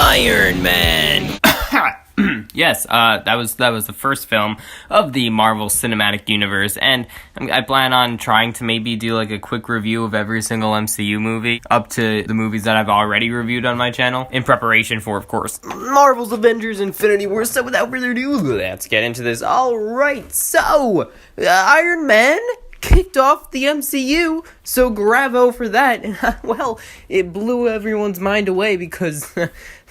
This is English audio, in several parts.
Iron Man. Yes, that was the first film of the Marvel Cinematic Universe, and I plan on trying to maybe do like a quick review of every single MCU movie, up to the movies that I've already reviewed on my channel, in preparation for, of course, Marvel's Avengers Infinity War. So without further ado, let's get into this. Alright, so, Iron Man kicked off the MCU, so bravo for that. Well, it blew everyone's mind away because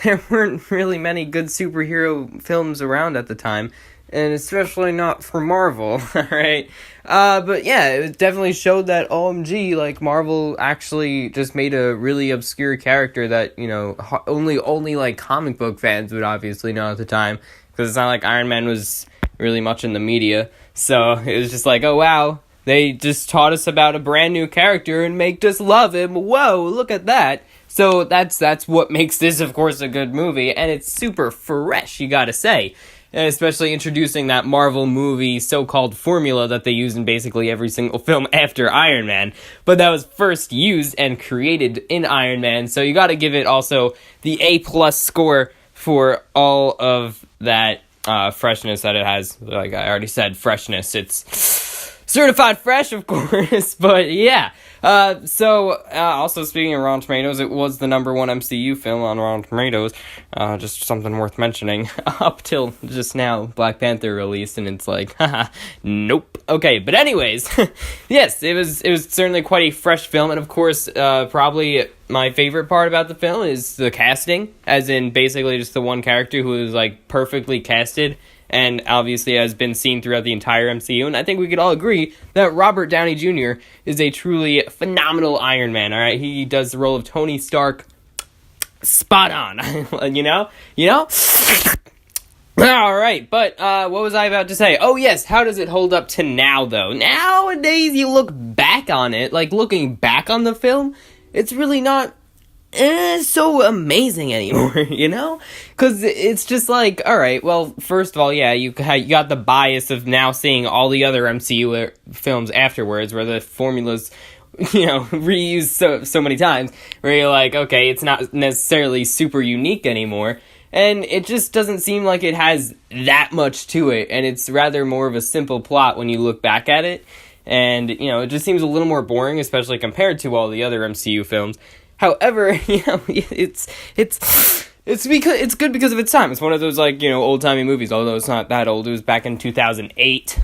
there weren't really many good superhero films around at the time, and especially not for Marvel, alright? But yeah, it definitely showed that OMG, like, Marvel actually just made a really obscure character that, you know, only like, comic book fans would obviously know at the time, because it's not like Iron Man was really much in the media, so it was just like, oh wow, they just taught us about a brand new character and make us love him. Whoa, look at that. So that's what makes this, of course, a good movie. And it's super fresh, you gotta say. And especially introducing that Marvel movie so-called formula that they use in basically every single film after Iron Man. But that was first used and created in Iron Man. So you gotta give it also the A+ score for all of that freshness that it has. Like I already said, freshness. It's certified fresh, of course, but yeah. Also speaking of Rotten Tomatoes, it was the number one MCU film on Rotten Tomatoes. Just something worth mentioning. Up till just now, Black Panther released, and it's like, haha, nope. Okay, but anyways, yes, it was certainly quite a fresh film, and of course, probably my favorite part about the film is the casting, as in basically just the one character who is like perfectly casted, and obviously has been seen throughout the entire MCU, and I think we could all agree that Robert Downey Jr. is a truly phenomenal Iron Man, alright? He does the role of Tony Stark spot on, you know? Alright, but what was I about to say? Oh yes, how does it hold up to now, though? Nowadays, you look back on it, like looking back on the film, it's really not so amazing anymore, you know? Because it's just like, alright, well, first of all, yeah, you got the bias of now seeing all the other MCU films afterwards, where the formulas, you know, reused so many times, where you're like, okay, it's not necessarily super unique anymore, and it just doesn't seem like it has that much to it, and it's rather more of a simple plot when you look back at it, and, you know, it just seems a little more boring, especially compared to all the other MCU films. However, you know, it's good because of its time. It's one of those, like, you know, old-timey movies, although it's not that old. It was back in 2008.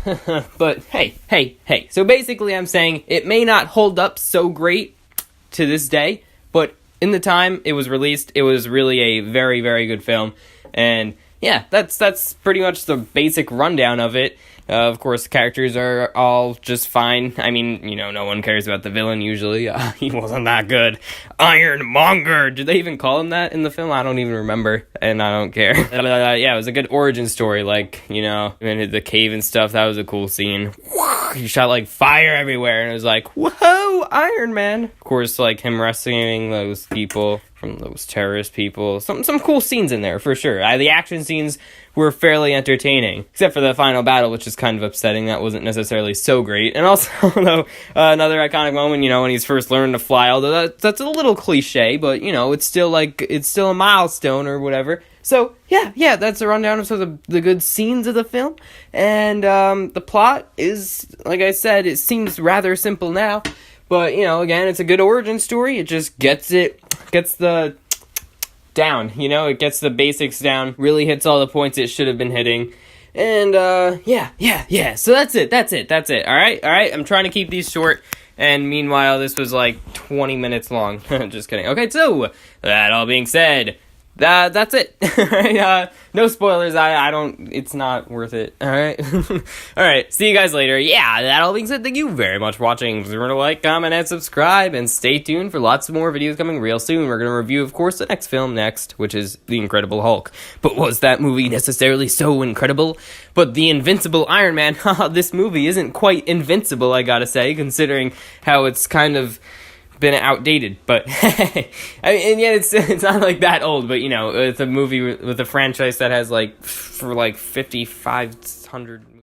But hey. So basically I'm saying it may not hold up so great to this day, but in the time it was released, it was really a very, very good film. And yeah, that's pretty much the basic rundown of it. Of course, the characters are all just fine. I mean, you know, no one cares about the villain usually. He wasn't that good. Ironmonger! Did they even call him that in the film? I don't even remember, and I don't care. Yeah, it was a good origin story, like, you know, in the cave and stuff. That was a cool scene. He shot, like, fire everywhere, and it was like, whoa, Iron Man! Of course, like, him rescuing those people from those terrorist people. Some cool scenes in there, for sure. The action scenes were fairly entertaining, except for the final battle, which is kind of upsetting. That wasn't necessarily so great. And also, though, another iconic moment, you know, when he's first learning to fly, although that's a little cliche, but, you know, it's still a milestone or whatever. So, yeah, that's a rundown of some of the good scenes of the film. And the plot is, like I said, it seems rather simple now. But, you know, again, it's a good origin story. It just gets the down, you know, it gets the basics down, really hits all the points it should have been hitting, and, yeah, so that's it, alright, I'm trying to keep these short, and meanwhile, this was like 20 minutes long, just kidding. Okay, so, that all being said, that's it. No spoilers. I don't. It's not worth it. All right. All right. See you guys later. Yeah. That all being said, thank you very much for watching. Remember to like, comment, and subscribe, and stay tuned for lots more videos coming real soon. We're gonna review, of course, the next film next, which is The Incredible Hulk. But was that movie necessarily so incredible? But The Invincible Iron Man. This movie isn't quite invincible, I gotta say, considering how it's kind of been outdated, but I mean, and yet it's not like that old, but you know, it's a movie with a franchise that has like for like 5,500